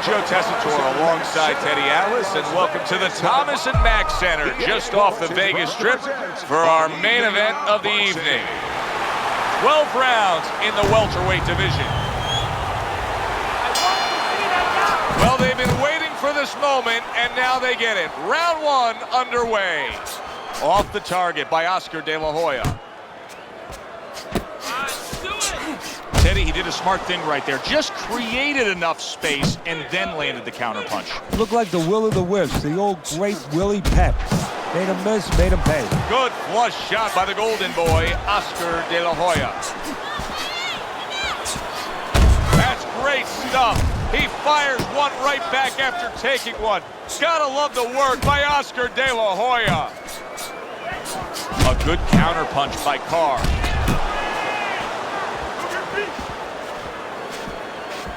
Joe Tessitore alongside Teddy Atlas, and welcome to the Thomas and Mack Center, just off the Vegas Strip, for our main event of the evening. 12 rounds in the welterweight division. Well, they've been waiting for this moment, and now they get it. Round one underway. Off the target by Oscar De La Hoya. Teddy, he did a smart thing right there. Just created enough space and then landed the counterpunch. Looked like the will of the wisps, the old great Willie Pep. Made him miss, made him pay. Good flush shot by the golden boy, Oscar De La Hoya. That's great stuff. He fires one right back after taking one. Gotta love the work by Oscar De La Hoya. A good counterpunch by Carr.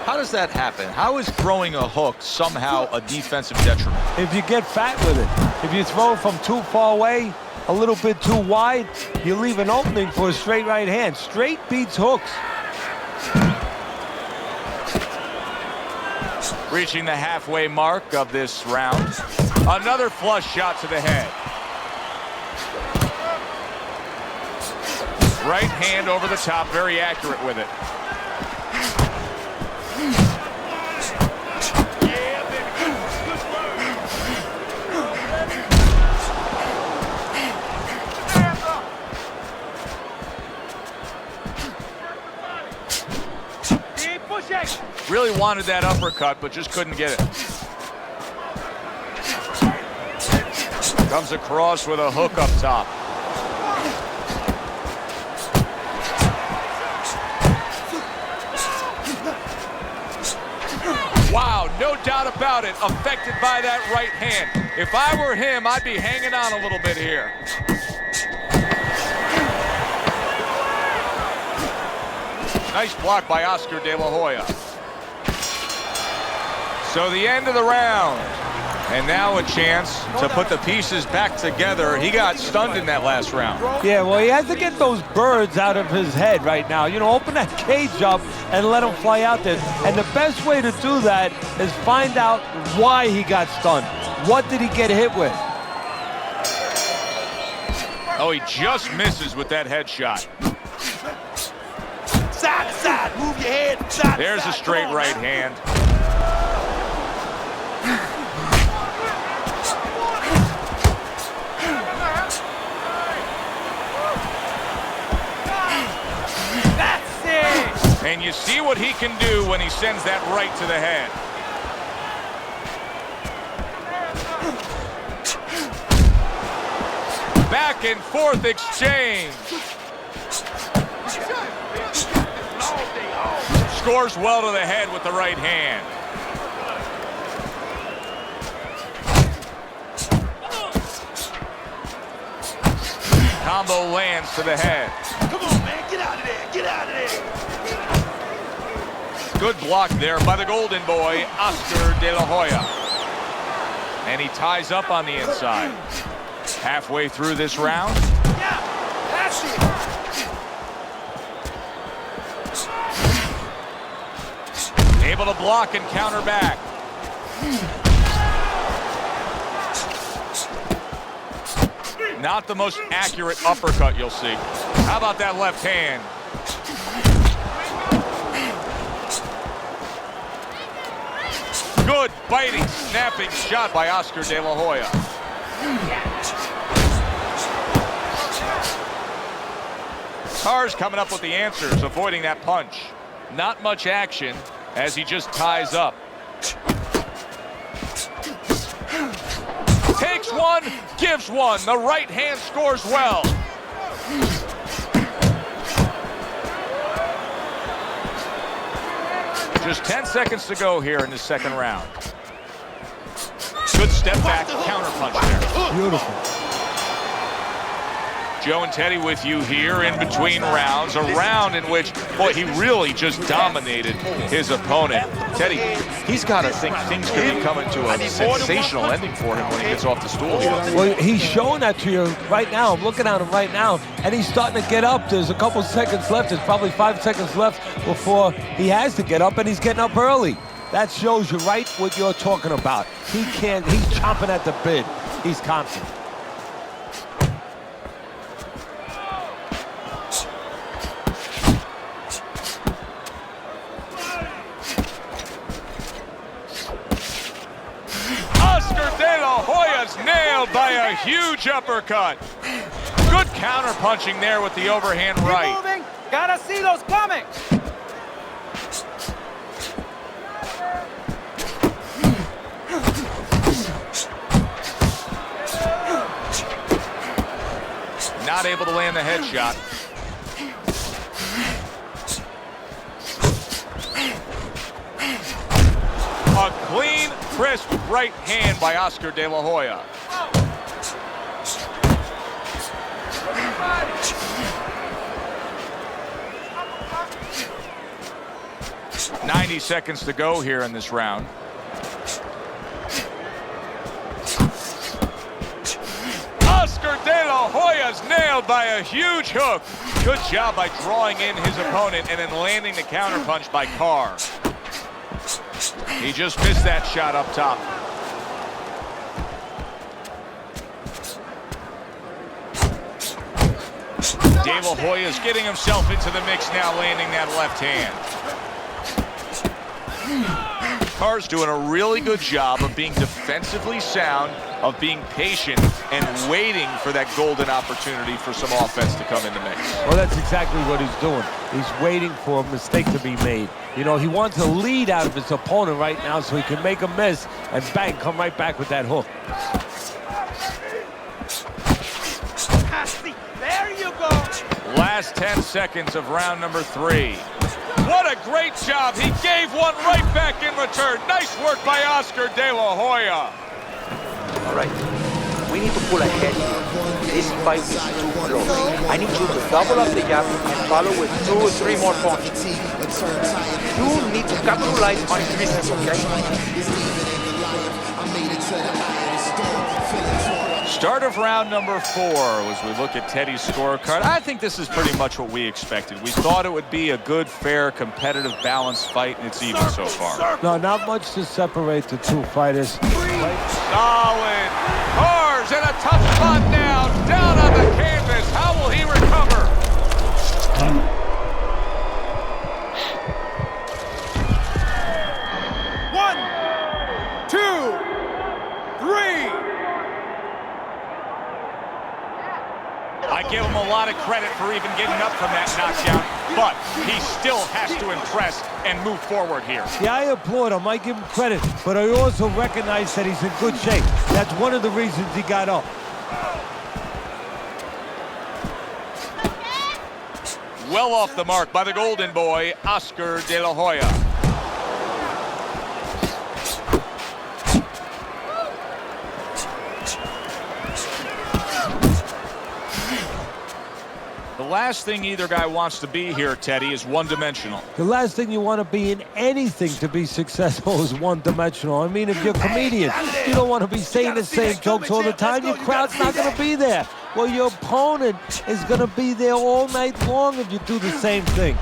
How does that happen? How is throwing a hook somehow a defensive detriment? If you get fat with it, if you throw it from too far away, a little bit too wide, you leave an opening for a straight right hand. Straight beats hooks. Reaching the halfway mark of this round. Another flush shot to the head. Right hand over the top, very accurate with it. Really wanted that uppercut, but just couldn't get it. Comes across with a hook up top. Wow, no doubt about it, affected by that right hand. If I were him, I'd be hanging on a little bit here. Nice block by Oscar De La Hoya. So the end of the round. And now a chance to put the pieces back together. He got stunned in that last round. Yeah, well, he has to get those birds out of his head right now. You know, open that cage up and let him fly out there. And the best way to do that is find out why he got stunned. What did he get hit with? Oh, he just misses with that headshot. Side to side, move your head. Side There's a straight right hand. That's it. And you see what he can do when he sends that right to the head. Back and forth exchange. Scores well to the head with the right hand. Combo lands to the head. Come on, man, get out of there, get out of there. Good block there by the golden boy, Oscar De La Hoya. And he ties up on the inside. Halfway through this round. Yeah, that's it. Able to block and counter back. Not the most accurate uppercut you'll see. How about that left hand? Good biting, snapping shot by Oscar De La Hoya. Carr's coming up with the answers, avoiding that punch. Not much action as he just ties up. Takes one, gives one. The right hand scores well. Just 10 seconds to go here in the second round. Good step back, counter punch there. Beautiful. Joe and Teddy with you here in between rounds. A round in which, boy, he really just dominated his opponent. Teddy, he's got to think things could be coming to a sensational ending for him when he gets off the stool here. Well, he's showing that to you right now. I'm looking at him right now, and he's starting to get up. There's a couple seconds left. There's probably 5 seconds left before he has to get up, and he's getting up early. That shows you right what you're talking about. He's chomping at the bit. He's confident. Oscar De La Hoya's nailed by a huge uppercut. Good counter punching there with the overhand right. Keep moving. Gotta see those coming. Not able to land the headshot. A clean, crisp right hand by Oscar De La Hoya. "90 seconds to go here in this round. Oscar De La Hoya's nailed by a huge hook. Good job by drawing in his opponent and then landing the counterpunch by Carr. He just missed that shot up top. De La Hoya's getting himself into the mix now, landing that left hand. Carr's doing a really good job of being defensively sound, of being patient, and waiting for that golden opportunity for some offense to come in the mix. Well, that's exactly what he's doing. He's waiting for a mistake to be made. You know, he wants a lead out of his opponent right now so he can make a miss and bang, come right back with that hook. There you go. Last 10 seconds of round number 3. What a great job. He gave one right back in return. Nice work by Oscar De La Hoya. All right, we need to pull ahead here. This fight is too close. I need you to double up the jab and follow with 2 or 3 more punches. You need to capitalize on this, okay? Start of round number 4 as we look at Teddy's scorecard. I think this is pretty much what we expected. We thought it would be a good, fair, competitive, balanced fight, and it's even so far. No, not much to separate the two fighters. Solid. Carr's in a tough spot now. Down on the canvas. How will he recover? One, two, three. I give him a lot of credit for even getting up from that knockdown, but he still has to impress and move forward here. Yeah, I applaud him. I give him credit, but I also recognize that he's in good shape. That's one of the reasons he got up. Well off the mark by the golden boy, Oscar De La Hoya. The last thing either guy wants to be here, Teddy, is one-dimensional. The last thing you want to be in anything to be successful is one-dimensional. I mean, if you're a comedian, you don't want to be saying the same jokes all the time. Your crowd's not going to be there. Well, your opponent is going to be there all night long if you do the same thing.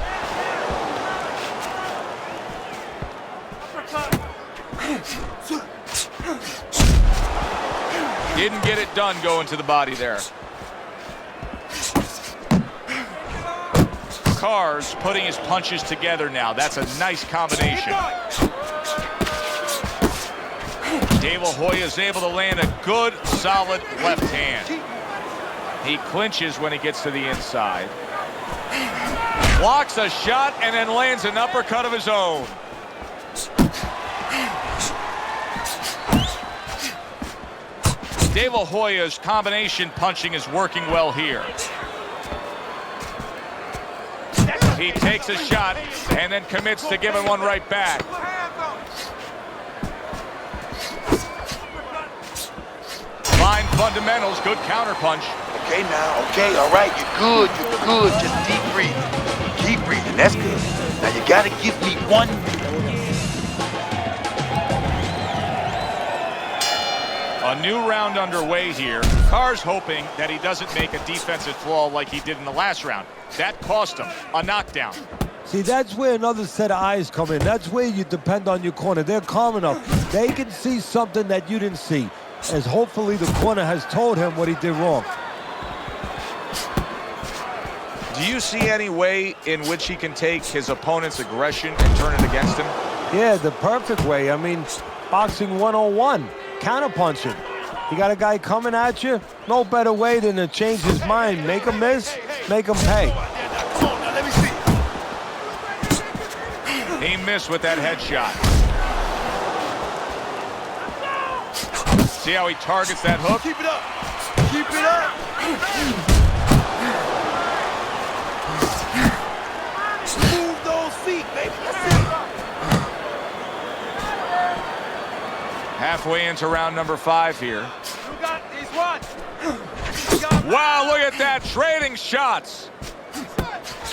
Didn't get it done going to the body there. Carr's putting his punches together now. That's a nice combination. De La Hoya is able to land a good, solid left hand. He clinches when he gets to the inside. Blocks a shot and then lands an uppercut of his own. De La Hoya's combination punching is working well here. He takes a shot and then commits to giving one right back. Fine fundamentals, good counterpunch. Okay now, okay, all right, you're good. Just deep breathing. Keep breathing, that's good. Now you gotta give me one. A new round underway here. Carr's hoping that he doesn't make a defensive flaw like he did in the last round. That cost him a knockdown. See, that's where another set of eyes come in. That's where you depend on your corner. They're calm enough. They can see something that you didn't see, as hopefully the corner has told him what he did wrong. Do you see any way in which he can take his opponent's aggression and turn it against him? Yeah, the perfect way. I mean, boxing 101, counterpunching. You got a guy coming at you, no better way than to change his mind. Make him miss, make him pay. Come on now, let me see. He missed with that headshot. See how he targets that hook? Keep it up. Keep it up. Move those feet, baby. That's it. Halfway into round number 5 here. You got these one. Wow, look at that, trading shots.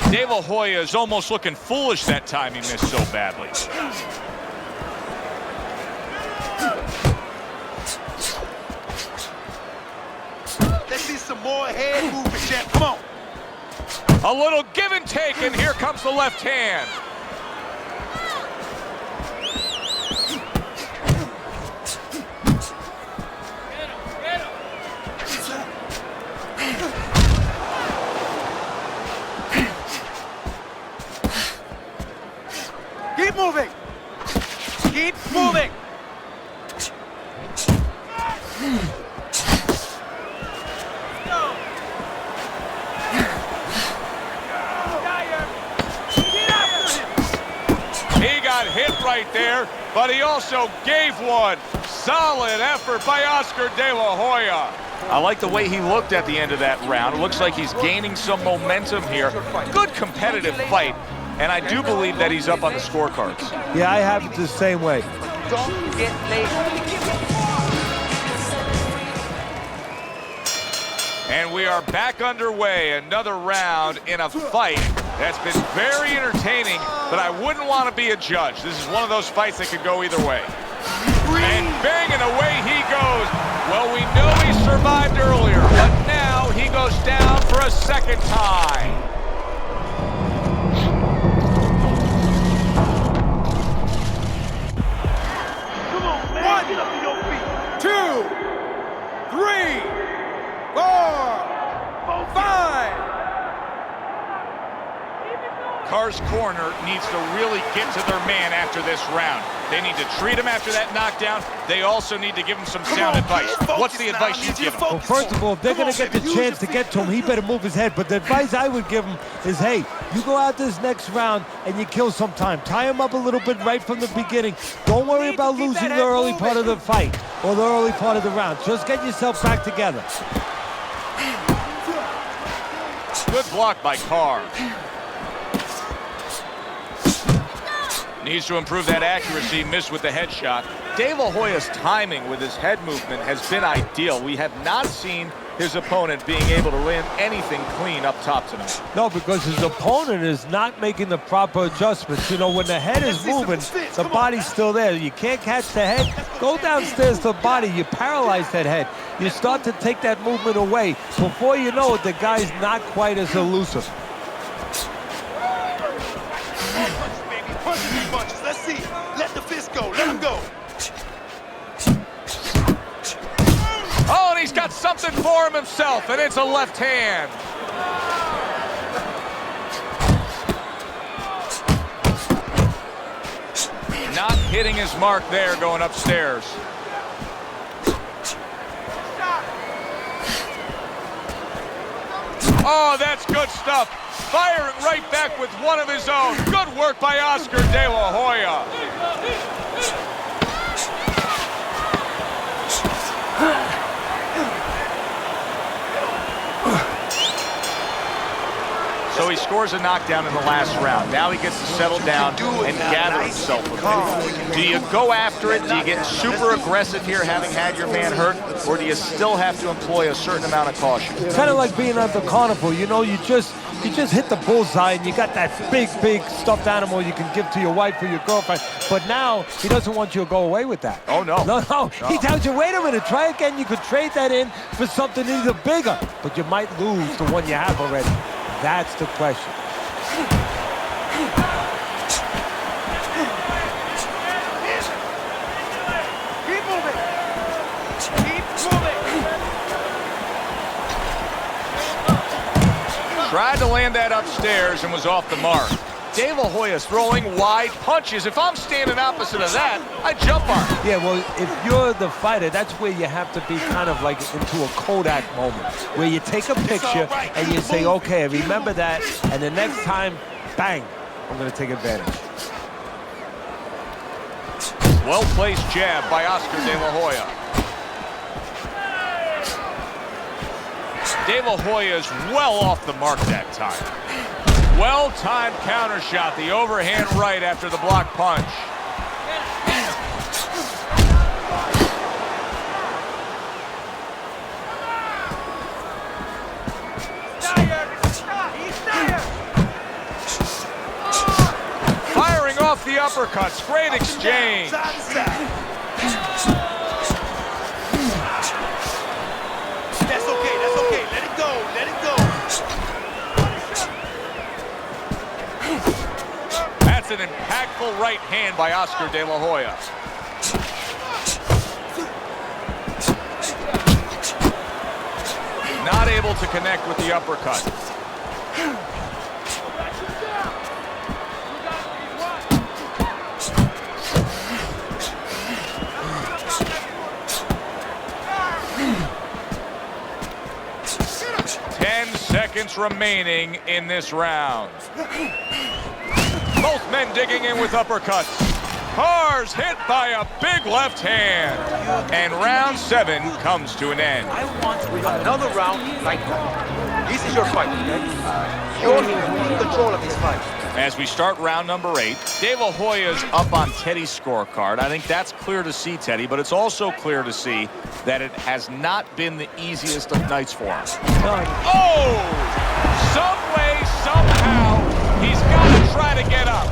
De La Hoya is almost looking foolish that time he missed so badly. Let's see some more head movement, champ. Come on. A little give and take, and here comes the left hand. Keep moving. Keep moving. He got hit right there, but he also gave one. Solid effort by Oscar De La Hoya. I like the way he looked at the end of that round. It looks like he's gaining some momentum here. Good competitive fight, and I do believe that he's up on the scorecards. Yeah, I have it the same way. Don't get lazy. And we are back underway. Another round in a fight that's been very entertaining, but I wouldn't want to be a judge. This is one of those fights that could go either way. And bang, and away he goes. Well, we know he survived earlier, but now he goes down for a second time. Come on, man. Get up to your feet. 2, 3, 4, 5. Carr's corner needs to really get to their man after this round. They need to treat him after that knockdown. They also need to give him some sound advice. What's the advice you give him? Well, first of all, if they're going to get the chance to get to him, he better move his head. But the advice I would give him is, hey, you go out this next round and you kill some time. Tie him up a little bit right from the beginning. Don't worry about losing the early part of the fight or the early part of the round. Just get yourself back together. Good block by Carr. Needs to improve that accuracy, missed with the headshot. De La Hoya's timing with his head movement has been ideal. We have not seen his opponent being able to land anything clean up top tonight. No, because his opponent is not making the proper adjustments. You know, when the head is moving, the body's still there. You can't catch the head. Go downstairs to the body. You paralyze that head. You start to take that movement away. Before you know it, the guy's not quite as elusive. Punches. Let's see. Let the fist go. Let him go. Oh, and he's got something for him himself, and it's a left hand. Not hitting his mark there going upstairs. Oh, that's good stuff. Firing right back with one of his own. Good work by Oscar De La Hoya. So he scores a knockdown in the last round. Now he gets to settle down and gather himself a bit. Do you go after it? Do you get super aggressive here having had your man hurt? Or do you still have to employ a certain amount of caution? It's kind of like being at the carnival. You know, you just hit the bullseye and you got that big stuffed animal you can give to your wife or your girlfriend. But now he doesn't want you to go away with that. Oh, no. No. He tells you, wait a minute, try again. You could trade that in for something either bigger, but you might lose the one you have already. That's the question. to land that upstairs and was off the mark. De La Hoya's throwing wide punches. If I'm standing opposite of that, I jump on it. Yeah, well, if you're the fighter, that's where you have to be kind of like into a Kodak moment, where you take a picture and you say, okay, remember that, and the next time, bang, I'm going to take advantage. Well-placed jab by Oscar De La Hoya. De La Hoya's well off the mark that time. Well-timed counter shot, the overhand right after the block punch. Firing off the uppercuts, great exchange. Side to side. That's okay, that's okay. Let it go, let it go. That's an impactful right hand by Oscar De La Hoya. Not able to connect with the uppercut. Seconds remaining in this round. Both men digging in with uppercuts. Carr's hit by a big left hand. And round 7 comes to an end. I want another round like that. This is your fight, okay? You're in control of this fight. As we start round number 8, De La Hoya's up on Teddy's scorecard. I think that's clear to see, Teddy, but it's also clear to see that it has not been the easiest of nights for him. Oh! Some way, somehow, he's got to try to get up.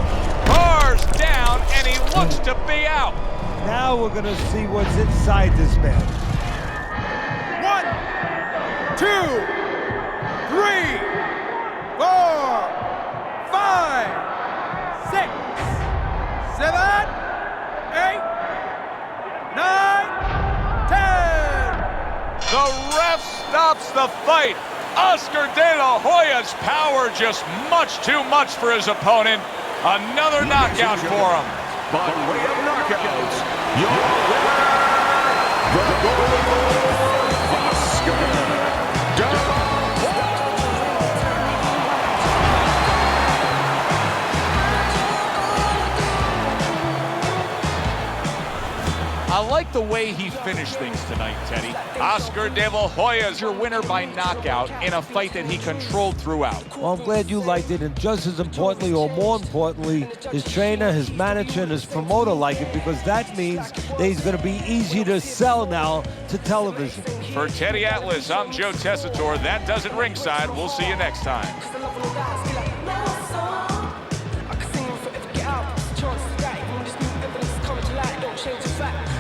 Carr's down, and he looks to be out. Now we're going to see what's inside this man. 1, 2, 3, 4, 5, 6, 7, 8, 9, 10. The ref stops the fight. Oscar De La Hoya's power just much too much for his opponent. Another knockout for him. By way of knockouts, your winner, the Golden Oscar De La Hoya. I like the way he finished things tonight, Teddy. Oscar De La Hoya's your winner by knockout in a fight that he controlled throughout. Well, I'm glad you liked it, and just as importantly, or more importantly, his trainer, his manager, and his promoter like it, because that means that he's going to be easy to sell now to television. For Teddy Atlas, I'm Joe Tessitore. That does it ringside. We'll see you next time. Change the fact.